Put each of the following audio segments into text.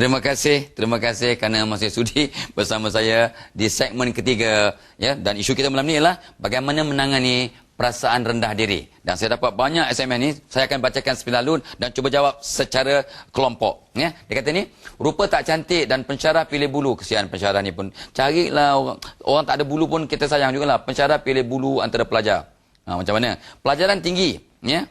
Terima kasih kerana masih sudi bersama saya di segmen ketiga, ya. Dan isu kita malam ni ialah bagaimana menangani perasaan rendah diri. Dan saya dapat banyak SMS ni, saya akan bacakan sepindah dan cuba jawab secara kelompok, ya. Dia kata ni, rupa tak cantik dan pensyarah pilih bulu. Kesian pensyarah ni pun. Carilah orang tak ada bulu pun kita sayang jugalah. Pensyarah pilih bulu antara pelajar. Macam mana? Pelajaran tinggi, ya.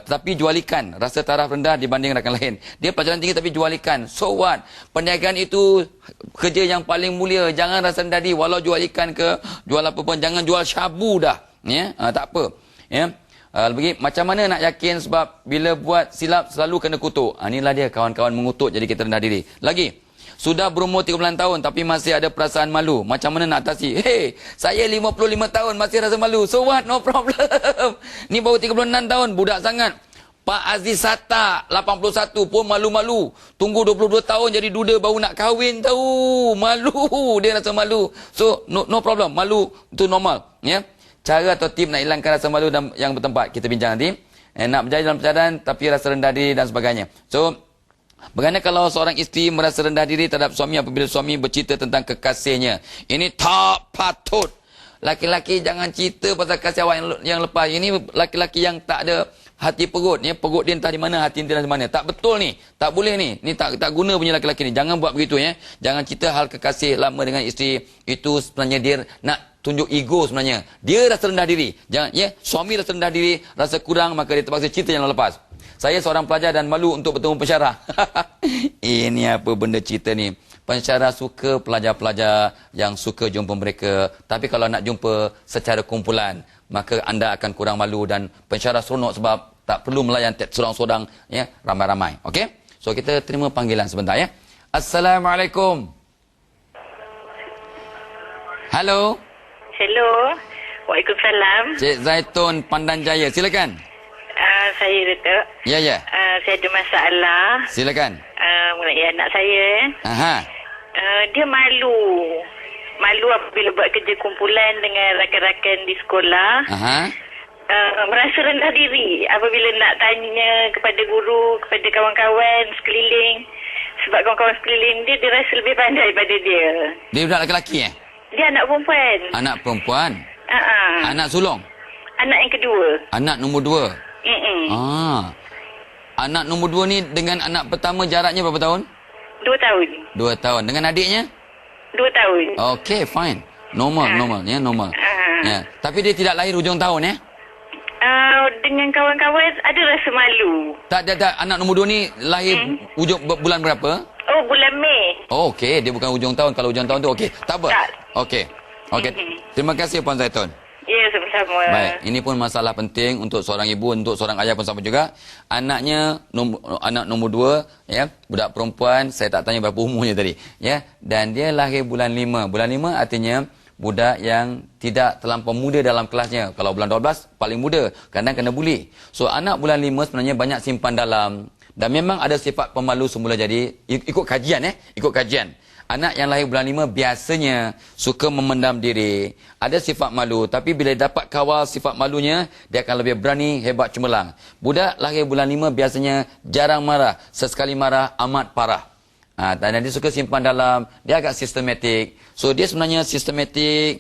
Tetapi jual ikan, rasa taraf rendah dibanding rakan lain. Dia pelajaran tinggi tapi jual ikan. So what? Perniagaan itu kerja yang paling mulia. Jangan rasa rendah diri. Walau jual ikan ke, jual apa pun, jangan jual syabu dah. Ya, tak apa. Ya. Macam mana nak yakin sebab bila buat silap selalu kena kutuk. Inilah dia kawan-kawan mengutuk jadi kita rendah diri. Lagi. Sudah berumur 39 tahun tapi masih ada perasaan malu. Macam mana nak atasi? Hey, saya 55 tahun masih rasa malu. So what? No problem. Ni baru 36 tahun. Budak sangat. Pak Aziz Sata 81 pun malu-malu. Tunggu 22 tahun jadi duda baru nak kahwin tahu. Malu. Dia rasa malu. So no problem. Malu itu normal. Ya. Cara atau tip nak hilangkan rasa malu dan yang bertempat. Kita bincang nanti. Nak berjaya dalam perjalanan tapi rasa rendah diri dan sebagainya. So bagaimana kalau seorang isteri merasa rendah diri terhadap suami apabila suami bercerita tentang kekasihnya? Ini tak patut. Laki-laki jangan cerita pasal kasih awak yang lepas. Ini laki-laki yang tak ada hati perut. Ya, perut dia entah di mana, hati dia di mana. Tak betul ni. Tak boleh ni. Ni tak guna punya laki-laki ni. Jangan buat begitu ya. Jangan cerita hal kekasih lama dengan isteri. Itu sebenarnya dia nak tunjuk ego sebenarnya. Dia rasa rendah diri. Jangan ya, suami rasa rendah diri, rasa kurang maka dia terpaksa cerita yang lepas. Saya seorang pelajar dan malu untuk bertemu pensyarah. Ini apa benda cerita ni? Pensyarah suka pelajar-pelajar yang suka jumpa mereka. Tapi kalau nak jumpa secara kumpulan, maka anda akan kurang malu dan pensyarah seronok sebab tak perlu melayan seorang-seorang ya, ramai-ramai. Okey? So kita terima panggilan sebentar ya. Assalamualaikum. Halo. Hello. Waalaikumsalam. Cik Zaitun Pandan Jaya, silakan. Saya Datuk. Ya, ya. Saya ada masalah. Silakan. Mengenai anak saya. Aha. Dia malu. Malu apabila buat kerja kumpulan dengan rakan-rakan di sekolah. Aha. Merasa rendah diri apabila nak tanya kepada guru, kepada kawan-kawan sekeliling. Sebab kawan-kawan sekeliling dia rasa lebih pandai daripada dia. Dia budak lelaki Dia anak perempuan. Anak perempuan? Anak sulung? Anak yang kedua. Anak nombor 2? Anak nombor 2 ni dengan anak pertama jaraknya berapa tahun? 2 tahun. 2 tahun. Dengan adiknya? 2 tahun. Okey, fine. Normal. Ya, normal. Ya. Tapi dia tidak lahir hujung tahun ya? Dengan kawan-kawan ada rasa malu. Tak. Anak nombor 2 ni lahir hujung bulan berapa? Oh, bulan Mei. Oh, okey. Dia bukan hujung tahun. Kalau hujung tahun tu okey. Tak apa. Okey. Terima kasih Puan Zaitun. Ya, sama-sama. Baik, ini pun masalah penting untuk seorang ibu, untuk seorang ayah pun sama juga. Anaknya, anak nombor 2, ya, budak perempuan, saya tak tanya berapa umurnya tadi, ya. Dan dia lahir bulan 5. Bulan 5 artinya budak yang tidak terlampau muda dalam kelasnya. Kalau bulan 12, paling muda, kadang kena buli. So, anak bulan 5 sebenarnya banyak simpan dalam. Dan memang ada sifat pemalu semula jadi, ikut kajian, ikut kajian. Anak yang lahir bulan 5 biasanya suka memendam diri. Ada sifat malu. Tapi bila dapat kawal sifat malunya, dia akan lebih berani, hebat, cemerlang. Budak lahir bulan 5 biasanya jarang marah. Sesekali marah, amat parah. Dan dia suka simpan dalam. Dia agak sistematik. So, dia sebenarnya sistematik,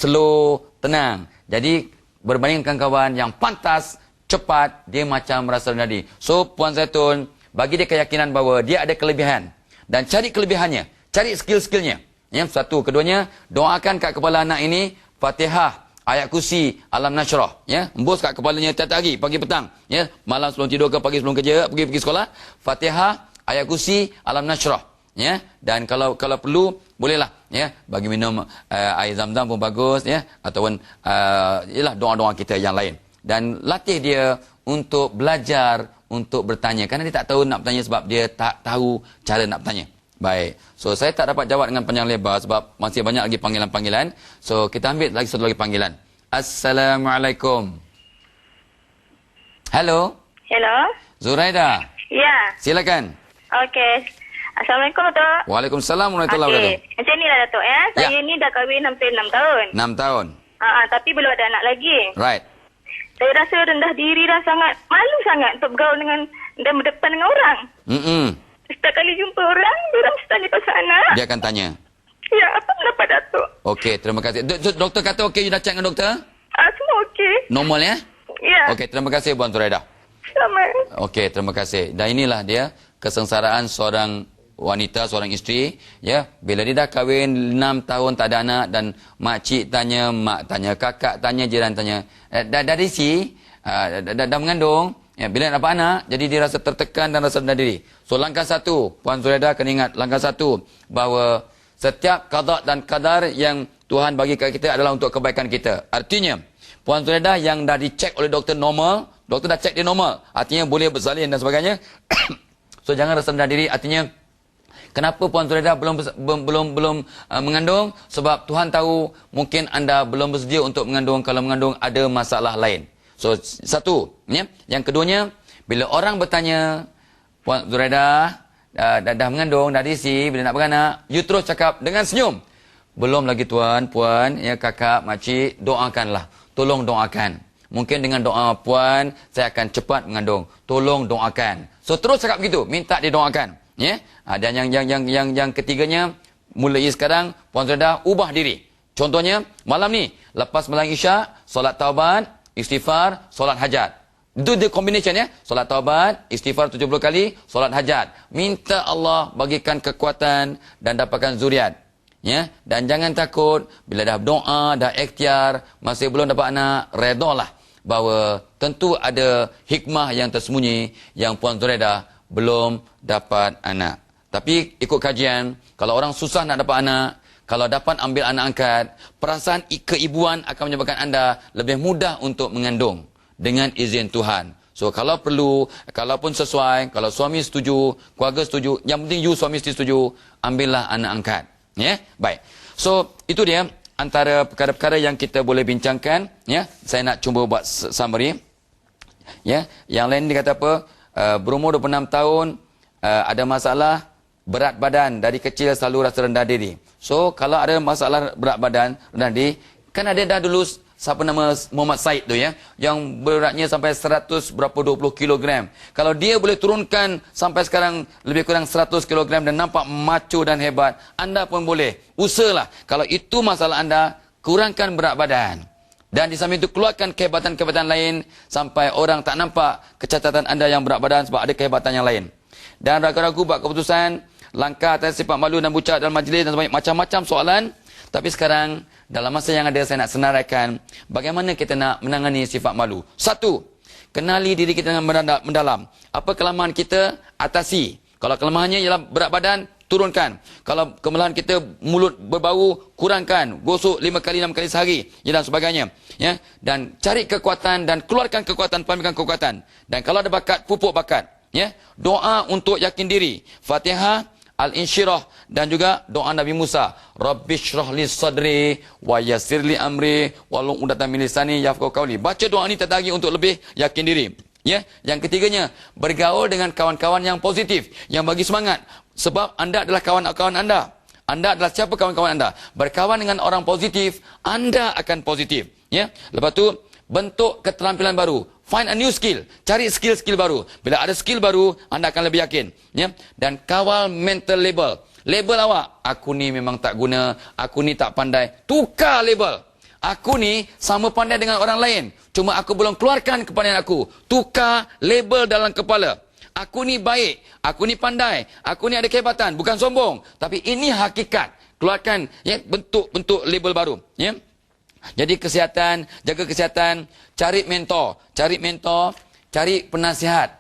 slow, tenang. Jadi, berbandingkan kawan yang pantas, cepat, dia macam merasa rendah diri. So, Puan Zaitun, bagi dia keyakinan bahawa dia ada kelebihan. Dan cari kelebihannya. Cari skill-skillnya. Ya, satu. Keduanya, doakan kat kepala anak ini Fatihah, ayat kursi, Alam Nashrah. Ya, embus kat kepalanya tiap hari, pagi petang. Ya, malam sebelum tidur ke pagi sebelum kerja, pergi sekolah. Fatihah, ayat kursi, Alam Nashrah. Ya, dan kalau perlu bolehlah ya, bagi minum air zam-zam pun bagus ya, ataupun ialah doa-doa kita yang lain. Dan latih dia untuk belajar, untuk bertanya. Kerana dia tak tahu nak bertanya sebab dia tak tahu cara nak bertanya. Baik. So, saya tak dapat jawab dengan panjang lebar sebab masih banyak lagi panggilan-panggilan. So, kita ambil lagi satu lagi panggilan. Assalamualaikum. Halo. Hello. Zuraida. Ya. Silakan. Okey. Assalamualaikum, Datuk. Waalaikumsalam warahmatullahi wabarakatuh. Macam inilah, Datuk ya. Saya ni dah kahwin hampir 6 tahun. 6 tahun. Tapi belum ada anak lagi. Right. Saya rasa rendah diri dan sangat malu sangat untuk bergaul dengan dan berdepan dengan orang. Setiap kali jumpa orang mesti tanya pasal anak. Dia akan tanya. Ya, apa pendapat Datuk? Okey, terima kasih. Doktor kata okey, you dah check dengan doktor? Semua okey. Normal ya? Ya. Okey, terima kasih Puan Zuraida. Selamat. Okey, terima kasih. Dan inilah dia kesengsaraan seorang wanita, seorang isteri, ya. Bila dia dah kahwin 6 tahun tak ada anak dan makcik tanya, mak tanya, kakak tanya, jiran tanya. Dari dah mengandung, ya, bila dapat anak, jadi dia rasa tertekan dan rasa rendah diri. So langkah satu, Puan Zuraida kena ingat, langkah satu, bahawa setiap qada dan qadar yang Tuhan bagi kat kita adalah untuk kebaikan kita. Artinya, Puan Zuraida yang dah dicek oleh doktor normal, doktor dah cek dia normal, artinya boleh bersalin dan sebagainya. So jangan rasa rendah diri, artinya kenapa Puan Zuraida belum mengandung? Sebab Tuhan tahu mungkin anda belum bersedia untuk mengandung. Kalau mengandung ada masalah lain. So satu, ya. Yang keduanya, bila orang bertanya, Puan Zuraida dah mengandung, dah diisi, bila nak beranak, you terus cakap dengan senyum. Belum lagi tuan, puan, ya, kakak, makcik, doakanlah. Tolong doakan. Mungkin dengan doa puan, saya akan cepat mengandung. Tolong doakan. So terus cakap begitu, minta didoakan. Ya, dan yang ketiganya, mulai sekarang Puan Zuraida ubah diri. Contohnya malam ni lepas sembahyang Isyak, solat taubat, istighfar, solat hajat. Itu the combination ya. Solat taubat, istighfar 70 kali, solat hajat. Minta Allah bagikan kekuatan dan dapatkan zuriat. Ya, dan jangan takut bila dah doa, dah ikhtiar, masih belum dapat anak, redalah bahawa tentu ada hikmah yang tersembunyi yang Puan Zuraida belum dapat anak. Tapi ikut kajian, kalau orang susah nak dapat anak, kalau dapat ambil anak angkat, perasaan keibuan akan menyebabkan anda lebih mudah untuk mengandung dengan izin Tuhan. So kalau perlu, kalaupun sesuai, kalau suami setuju, keluarga setuju, yang penting you suami setuju, ambillah anak angkat. Ya, baik. So itu dia antara perkara-perkara yang kita boleh bincangkan. Ya, saya nak cuba buat summary. Ya, yang lain dia kata apa? Berumur 26 tahun, ada masalah berat badan, dari kecil selalu rasa rendah diri. So kalau ada masalah berat badan, rendah diri, kan ada dah dulu siapa nama Muhammad Said tu ya, yang beratnya sampai 100 berapa 20 kilogram. Kalau dia boleh turunkan sampai sekarang lebih kurang 100 kilogram dan nampak macho dan hebat, anda pun boleh. Usahalah. Kalau itu masalah anda, kurangkan berat badan. Dan di samping itu keluarkan kehebatan-kehebatan lain sampai orang tak nampak kecacatan anda yang berat badan sebab ada kehebatan yang lain. Dan ragu-ragu buat keputusan, langkah atas sifat malu dan bucat dalam majlis dan sebagainya, macam-macam soalan. Tapi sekarang, dalam masa yang ada, saya nak senaraikan bagaimana kita nak menangani sifat malu. Satu, kenali diri kita dengan mendalam. Apa kelemahan kita, atasi. Kalau kelemahannya ialah berat badan, turunkan. Kalau kelemahan kita mulut berbau, kurangkan. Gosok 5 kali 6 kali sehari, dan sebagainya. Ya, dan cari kekuatan dan keluarkan kekuatan, pamerkan kekuatan. Dan kalau ada bakat, pupuk bakat. Ya, doa untuk yakin diri. Fatihah, Al-Insyirah, dan juga doa Nabi Musa. Rabbishrah li sadri wa yassir li amri wahlul 'uqdatam min lisani yafqahu qawli. Baca doa ini terdagi untuk lebih yakin diri. Ya, yang ketiganya, bergaul dengan kawan-kawan yang positif, yang bagi semangat. Sebab anda adalah kawan-kawan anda. Anda adalah siapa kawan-kawan anda? Berkawan dengan orang positif, anda akan positif. Ya. Lepas tu, bentuk keterampilan baru. Find a new skill. Cari skill-skill baru. Bila ada skill baru, anda akan lebih yakin. Ya. Dan kawal mental label. Label awak, aku ni memang tak guna, aku ni tak pandai. Tukar label. Aku ni sama pandai dengan orang lain. Cuma aku belum keluarkan kepandaian aku. Tukar label dalam kepala. Aku ni baik, aku ni pandai, aku ni ada kehebatan. Bukan sombong. Tapi ini hakikat. Keluarkan ya, bentuk-bentuk label baru. Ya. Jadi kesihatan, jaga kesihatan, cari mentor, cari penasihat.